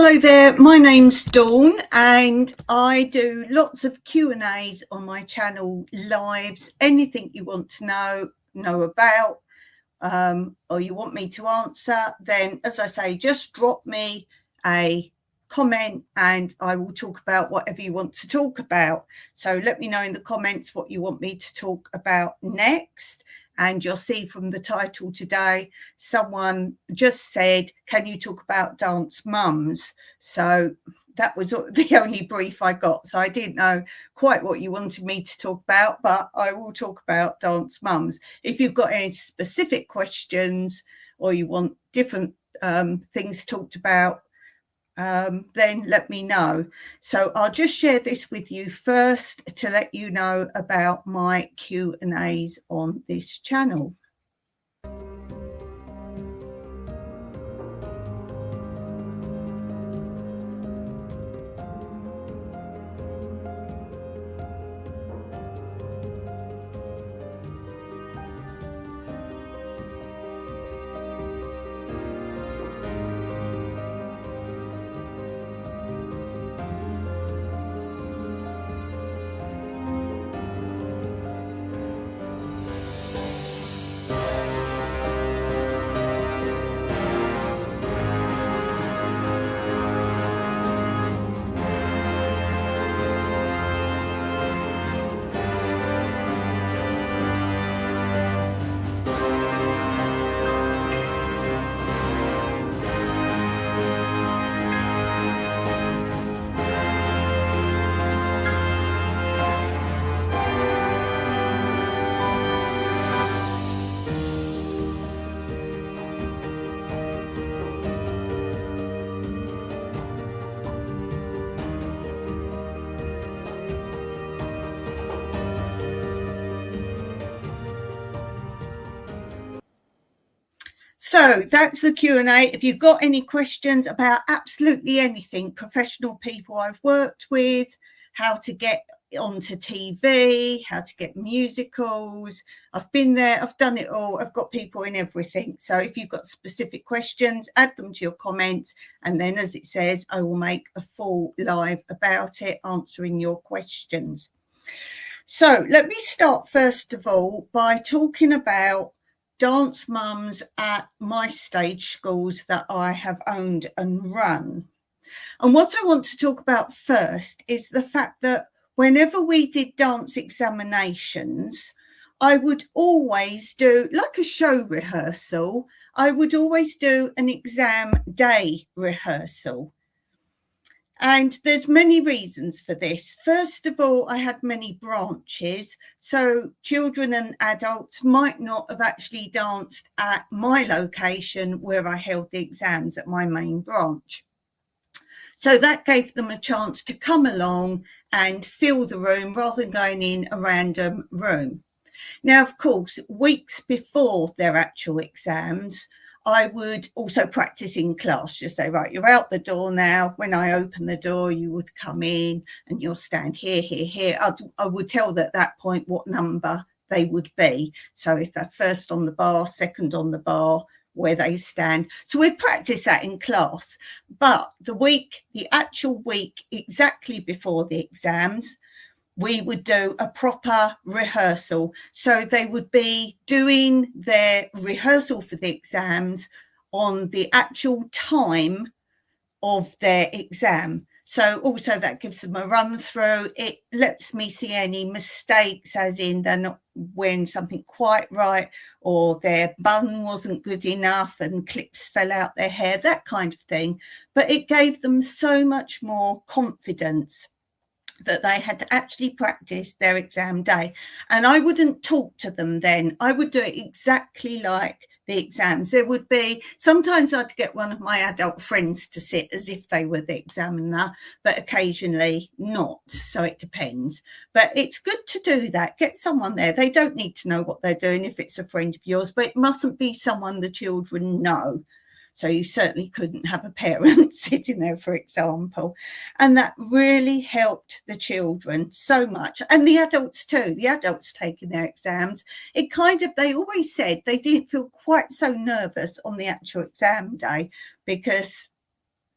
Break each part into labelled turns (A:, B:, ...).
A: Hello there, my name's Dawn and I do lots of Q&As on my channel, lives, anything you want to know about or you want me to answer, then as I say, just drop me a comment and I will talk about whatever you want to talk about. So let me know in the comments what you want me to talk about next. And you'll see from the title today, someone just said, can you talk about dance mums? So that was the only brief I got. So I didn't know quite what you wanted me to talk about, but I will talk about dance mums. If you've got any specific questions or you want different things talked about, then let me know. So I'll just share this with you first to let you know about my Q&As on this channel. So that's the Q&A. If you've got any questions about absolutely anything, professional people I've worked with, how to get onto TV, how to get musicals, I've been there, I've done it all. I've got people in everything. So if you've got specific questions, add them to your comments. And then as it says, I will make a full live about it, answering your questions. So let me start first of all by talking about dance mums at my stage schools that I have owned and run. And what I want to talk about first is the fact that whenever we did dance examinations, I would always do, like a show rehearsal, I would always do an exam day rehearsal. And there's many reasons for this. First of all, I had many branches. So children and adults might not have actually danced at my location where I held the exams at my main branch. So that gave them a chance to come along and fill the room rather than going in a random room. Now, of course, weeks before their actual exams, I would also practice in class. Just say, right, you're out the door now. When I open the door, you would come in and you'll stand here, here, here. I would tell them at that point what number they would be. So if they're first on the bar, second on the bar, where they stand. So we'd practice that in class. But the actual week exactly before the exams, we would do a proper rehearsal. So they would be doing their rehearsal for the exams on the actual time of their exam. So also that gives them a run through. It lets me see any mistakes, as in they're not wearing something quite right, or their bun wasn't good enough and clips fell out their hair, that kind of thing. But it gave them so much more confidence that they had to actually practice their exam day. And I wouldn't talk to them then. I would do it exactly like the exams. There would be, sometimes I'd get one of my adult friends to sit as if they were the examiner, but occasionally not. So it depends. But it's good to do that. Get someone there. They don't need to know what they're doing if it's a friend of yours, but it mustn't be someone the children know. So you certainly couldn't have a parent sitting there, for example. And that really helped the children so much. And the adults too, the adults taking their exams. It kind of, they always said they didn't feel quite so nervous on the actual exam day because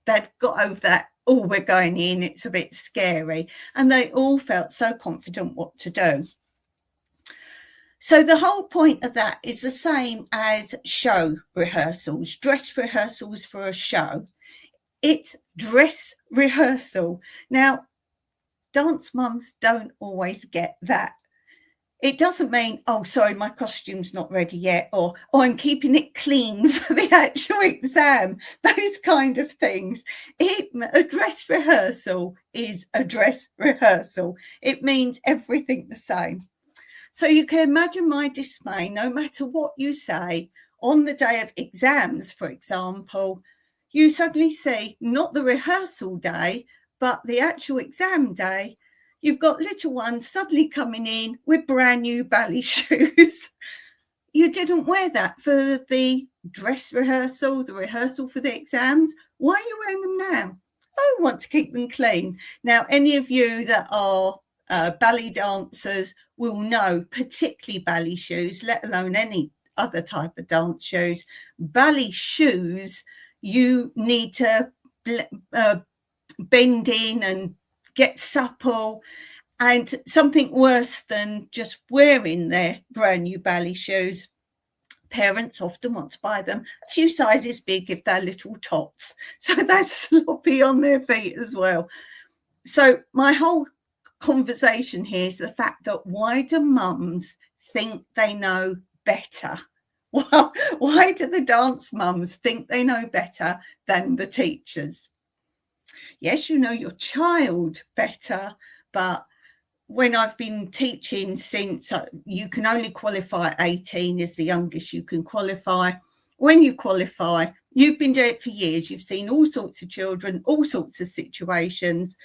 A: they'd got over that, oh, we're going in, it's a bit scary. And they all felt so confident what to do. So the whole point of that is the same as show rehearsals, dress rehearsals for a show. It's dress rehearsal. Now, dance mums don't always get that. It doesn't mean, oh, sorry, my costume's not ready yet, or oh, I'm keeping it clean for the actual exam, those kind of things. A dress rehearsal is a dress rehearsal. It means everything the same. So you can imagine my dismay, no matter what you say, on the day of exams, for example, you suddenly see not the rehearsal day, but the actual exam day. You've got little ones suddenly coming in with brand new ballet shoes. You didn't wear that for the dress rehearsal, the rehearsal for the exams. Why are you wearing them now? I want to keep them clean. Now, any of you that are ballet dancers will know, particularly ballet shoes, let alone any other type of dance shoes. Ballet shoes, you need to bend in and get supple, and something worse than just wearing their brand new ballet shoes. Parents often want to buy them a few sizes big if they're little tots, so they're sloppy on their feet as well. So my whole conversation here is the fact that why do mums think they know better? Well, why do the dance mums think they know better than the teachers? Yes, you know your child better, but when I've been teaching since you can only qualify at 18 is the youngest you can qualify. When you qualify, you've been doing it for years. You've seen all sorts of children, all sorts of situations,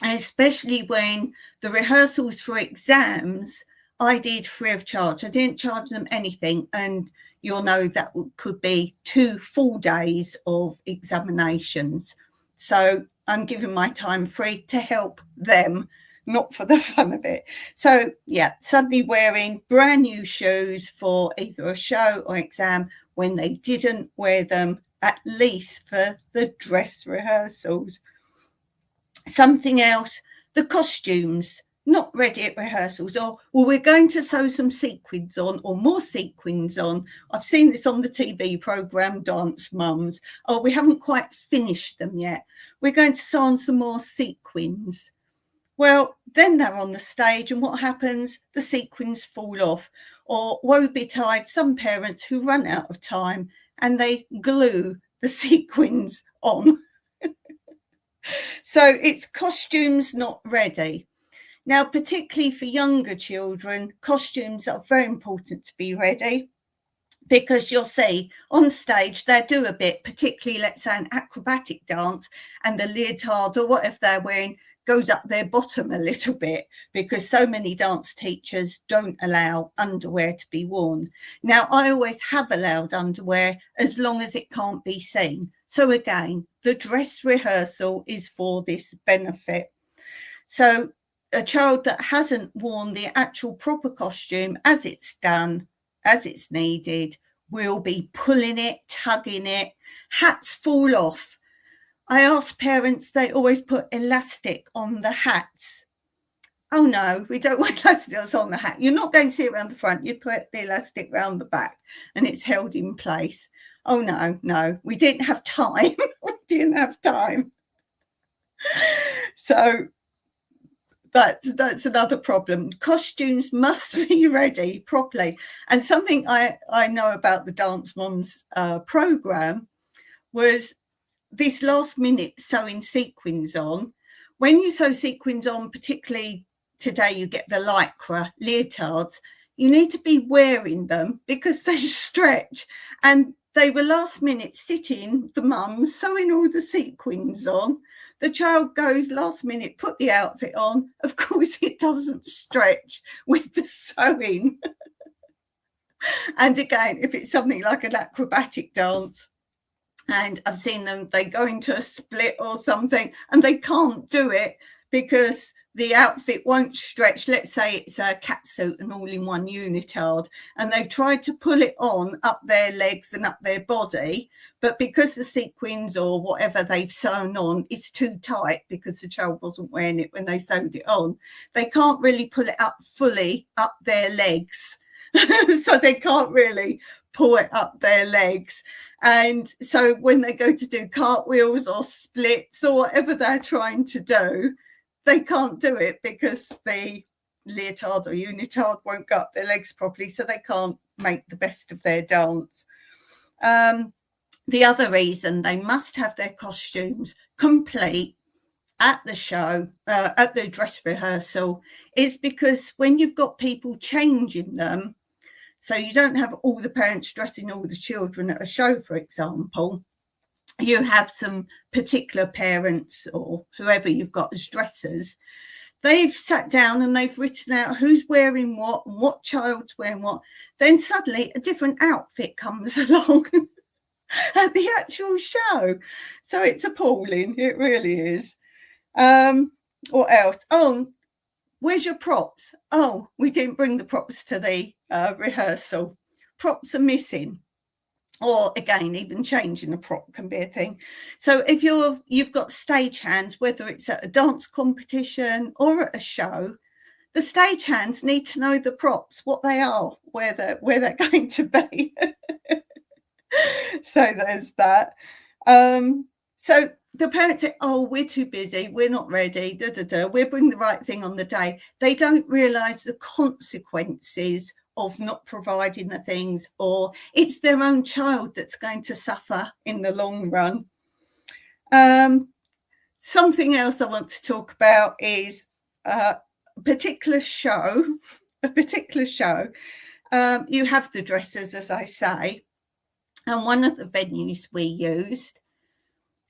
A: and especially when the rehearsals for exams, I did free of charge. I didn't charge them anything, and you'll know that could be 2 full days of examinations. So I'm giving my time free to help them, not for the fun of it. So yeah, suddenly wearing brand new shoes for either a show or exam when they didn't wear them at least for the dress rehearsals. Something else, the costumes, not ready at rehearsals, or well, we're going to sew some sequins on or more sequins on. I've seen this on the TV programme Dance Mums. Oh, we haven't quite finished them yet. We're going to sew on some more sequins. Well, then they're on the stage, and what happens? The sequins fall off. Or woe betide some parents who run out of time and they glue the sequins on. So it's costumes not ready. Now, particularly for younger children, costumes are very important to be ready, because you'll see on stage they do a bit, particularly let's say an acrobatic dance, and the leotard or whatever they're wearing goes up their bottom a little bit, because so many dance teachers don't allow underwear to be worn. Now, I always have allowed underwear as long as it can't be seen. So again, the dress rehearsal is for this benefit. So a child that hasn't worn the actual proper costume as it's done, as it's needed, will be pulling it, tugging it, hats fall off. I ask parents, they always put elastic on the hats. Oh no, we don't want elastic on the hat. You're not going to see it around the front. You put the elastic around the back and it's held in place. Oh no, we didn't have time. We didn't have time. So that's another problem. Costumes must be ready properly. And something I know about the Dance Mums programme was this last minute sewing sequins on. When you sew sequins on, particularly today you get the lycra leotards, you need to be wearing them because they stretch. And they were last minute sitting, the mums, sewing all the sequins on. The child goes last minute, put the outfit on. Of course, it doesn't stretch with the sewing. And again, if it's something like an acrobatic dance, and I've seen them, they go into a split or something and they can't do it because the outfit won't stretch. Let's say it's a catsuit and all-in-one unitard, and they've tried to pull it on up their legs and up their body, but because the sequins or whatever they've sewn on is too tight because the child wasn't wearing it when they sewed it on, they can't really pull it up fully up their legs. So they can't really pull it up their legs. And so when they go to do cartwheels or splits or whatever they're trying to do, they can't do it because the leotard or unitard won't go up their legs properly, so they can't make the best of their dance. The other reason they must have their costumes complete at the show, at the dress rehearsal, is because when you've got people changing them, so you don't have all the parents dressing all the children at a show, for example, you have some particular parents or whoever you've got as dressers. They've sat down and they've written out who's wearing what child's wearing what. Then suddenly a different outfit comes along at the actual show. So it's appalling. It really is. What else? Oh, where's your props? Oh, we didn't bring the props to the rehearsal. Props are missing. Or again, even changing a prop can be a thing. So if you've got stagehands, whether it's at a dance competition or at a show, the stagehands need to know the props, what they are, where they're going to be. So there's that. So the parents say, oh, we're too busy, we're not ready, we'll bring the right thing on the day. They don't realise the consequences of not providing the things, or it's their own child that's going to suffer in the long run. Something else I want to talk about is a particular show. You have the dressers, as I say, and one of the venues we used,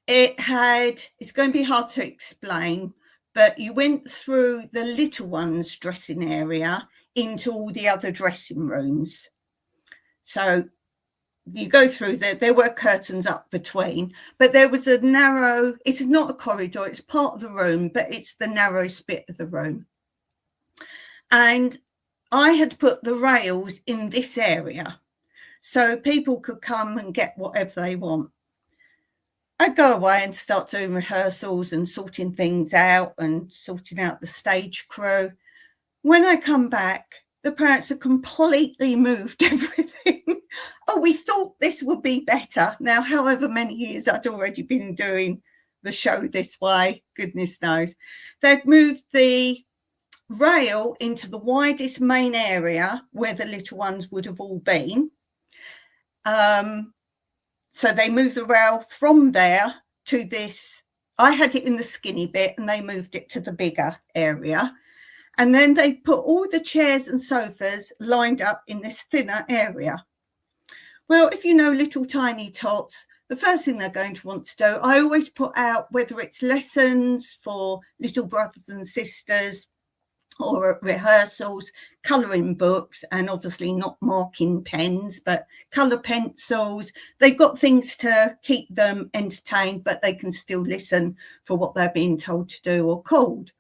A: it's going to be hard to explain, but you went through the little ones' dressing area into all the other dressing rooms. So you go through there were curtains up between, but there was a narrow, it's not a corridor, it's part of the room, but it's the narrowest bit of the room. And I had put the rails in this area so people could come and get whatever they want. I'd go away and start doing rehearsals and sorting things out and sorting out the stage crew. When I come back, the parents have completely moved everything. Oh, we thought this would be better. Now, however many years I'd already been doing the show this way, goodness knows. They'd moved the rail into the widest main area where the little ones would have all been. So they moved the rail from there to this. I had it in the skinny bit and they moved it to the bigger area. And then they put all the chairs and sofas lined up in this thinner area. Well, if you know little tiny tots, the first thing they're going to want to do, I always put out whether it's lessons for little brothers and sisters or at rehearsals, colouring books, and obviously not marking pens, but colour pencils. They've got things to keep them entertained, but they can still listen for what they're being told to do or called.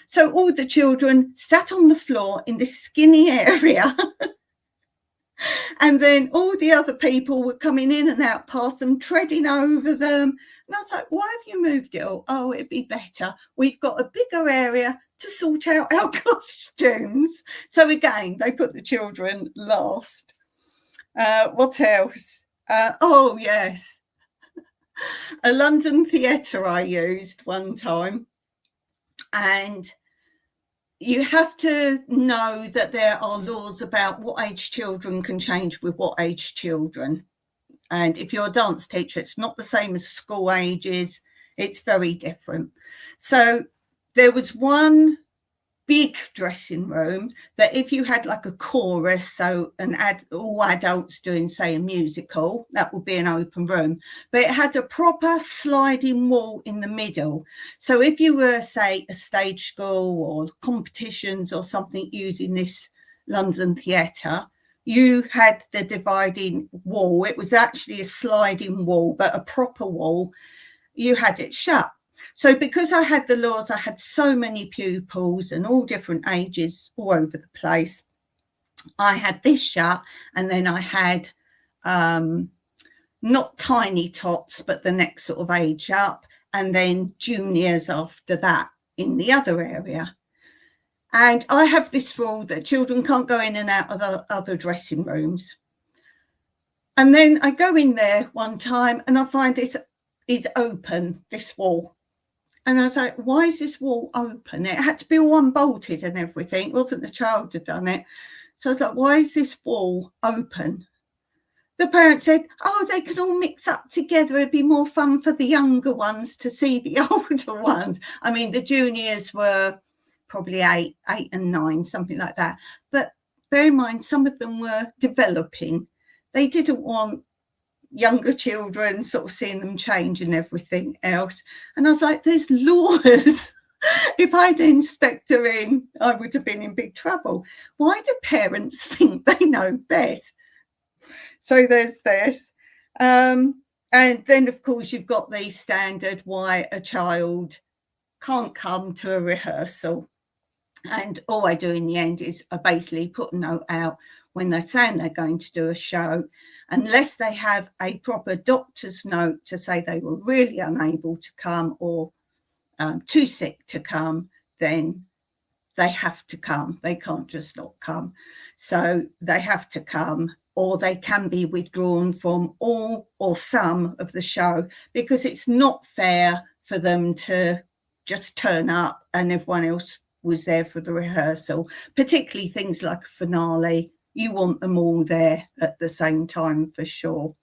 A: So all the children sat on the floor in this skinny area. And then all the other people were coming in and out past them, treading over them. And I was like, why have you moved it all? Oh, it'd be better. We've got a bigger area to sort out our costumes. So again, they put the children last. What else? Oh, yes. A London theatre I used one time. And you have to know that there are laws about what age children can change with what age children. And if you're a dance teacher, it's not the same as school ages. It's very different. So there was one big dressing room that if you had like a chorus, so all adults doing, say, a musical, that would be an open room. But it had a proper sliding wall in the middle. So if you were, say, a stage school or competitions or something using this London theatre, you had the dividing wall. It was actually a sliding wall, but a proper wall. You had it shut. So because I had the laws, I had so many pupils and all different ages all over the place. I had this shut, and then I had not tiny tots, but the next sort of age up, and then juniors after that in the other area. And I have this rule that children can't go in and out of the other dressing rooms. And then I go in there one time and I find this is open, this wall. And I was like, why is this wall open? It had to be all unbolted and everything. It wasn't the child had done it. So I was like, why is this wall open? The parent said, oh, they can all mix up together. It'd be more fun for the younger ones to see the older ones. I mean, the juniors were probably 8 and 9, something like that. But bear in mind, some of them were developing. They didn't want younger children sort of seeing them change and everything else. And I was like, there's laws. If I'd inspector in, I would have been in big trouble. Why do parents think they know best? So there's this. And then, of course, you've got the standard why a child can't come to a rehearsal. And all I do in the end is I basically put a note out when they're saying they're going to do a show, unless they have a proper doctor's note to say they were really unable to come or too sick to come, then they have to come. They can't just not come. So they have to come, or they can be withdrawn from all or some of the show, because it's not fair for them to just turn up and everyone else was there for the rehearsal, particularly things like a finale. You want them all there at the same time for sure.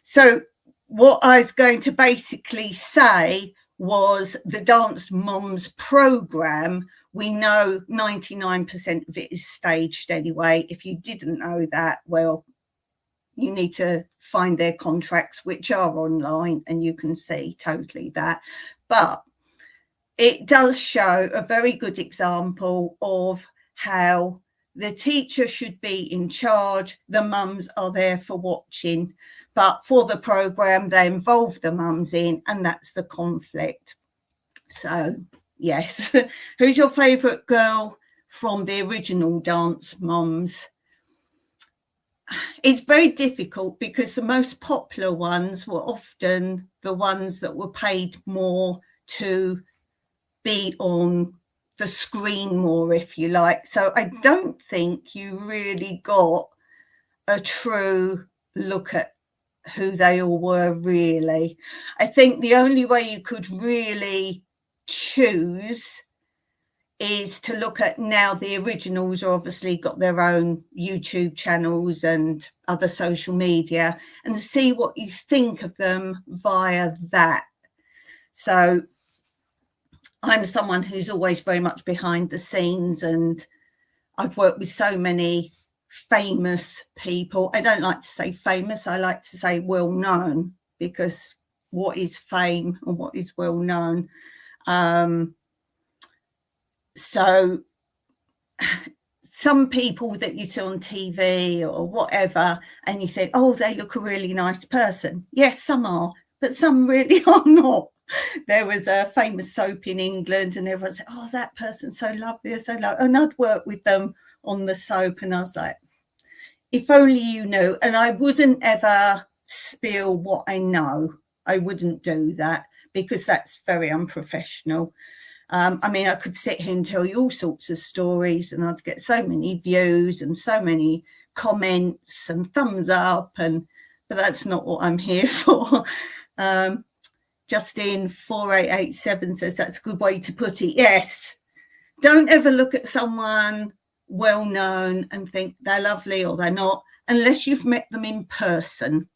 A: So what I was going to basically say was the Dance Moms programme, we know 99% of it is staged anyway. If you didn't know that, well, you need to find their contracts, which are online, and you can see totally that. But it does show a very good example of how the teacher should be in charge. The mums are there for watching, but for the programme, they involve the mums in, and that's the conflict. So, yes. Who's your favourite girl from the original Dance Moms? It's very difficult because the most popular ones were often the ones that were paid more to be on the screen more, if you like. So I don't think you really got a true look at who they all were, really. I think the only way you could really choose is to look at, now the originals are obviously got their own YouTube channels and other social media, and see what you think of them via that. So I'm someone who's always very much behind the scenes, and I've worked with so many famous people. I don't like to say famous, I like to say well known, because what is fame and what is well known? So some people that you see on TV or whatever, and you think, oh, they look a really nice person. Yes, some are, but some really are not. There was a famous soap in England, and everyone said, oh, that person's so lovely, so lovely. And I'd work with them on the soap, and I was like, if only you knew. And I wouldn't ever spill what I know. I wouldn't do that, because that's very unprofessional. I mean, I could sit here and tell you all sorts of stories, and I'd get so many views and so many comments and thumbs up, but that's not what I'm here for. Justine 4887 says that's a good way to put it. Yes. Don't ever look at someone well known and think they're lovely or they're not, unless you've met them in person.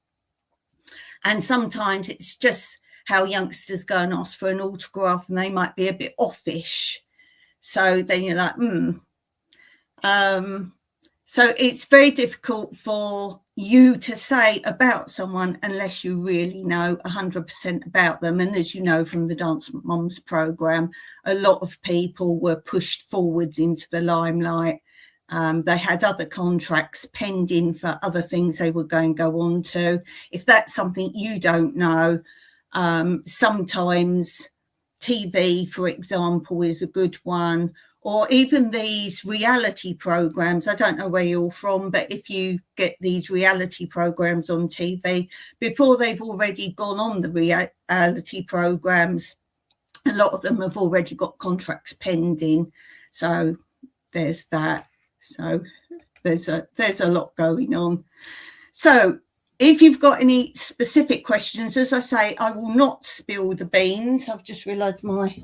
A: And sometimes it's just how youngsters go and ask for an autograph, and they might be a bit offish. So then you're like, So it's very difficult for you to say about someone unless you really know 100% about them. And as you know from the Dance Moms programme, a lot of people were pushed forwards into the limelight. They had other contracts pending for other things they were going to go on to. If that's something you don't know, sometimes TV, for example, is a good one, or even these reality programs. I don't know where you're from, but if you get these reality programs on TV, before they've already gone on the reality programs, a lot of them have already got contracts pending. So there's that. So there's a lot going on. So if you've got any specific questions, as I say, I will not spill the beans. I've just realised my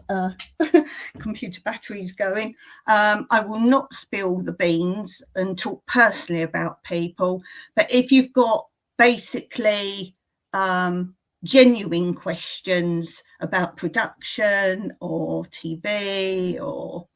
A: computer battery is going. I will not spill the beans and talk personally about people. But if you've got basically genuine questions about production or TV or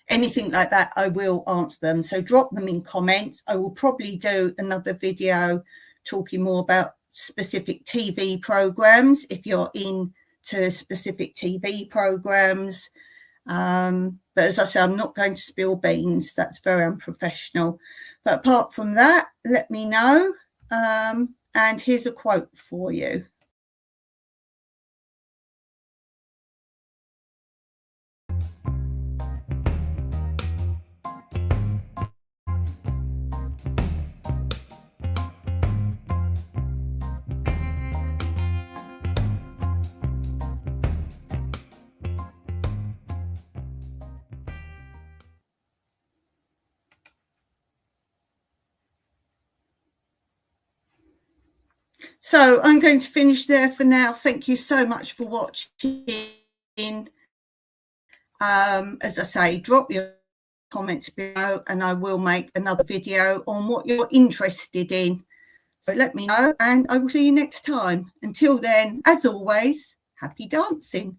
A: anything like that, I will answer them. So drop them in comments. I will probably do another video talking more about specific TV programs if you're into specific TV programs. But as I say, I'm not going to spill beans. That's very unprofessional. But apart from that, let me know. And here's a quote for you. So I'm going to finish there for now. Thank you so much for watching. As I say, drop your comments below and I will make another video on what you're interested in. So let me know and I will see you next time. Until then, as always, happy dancing.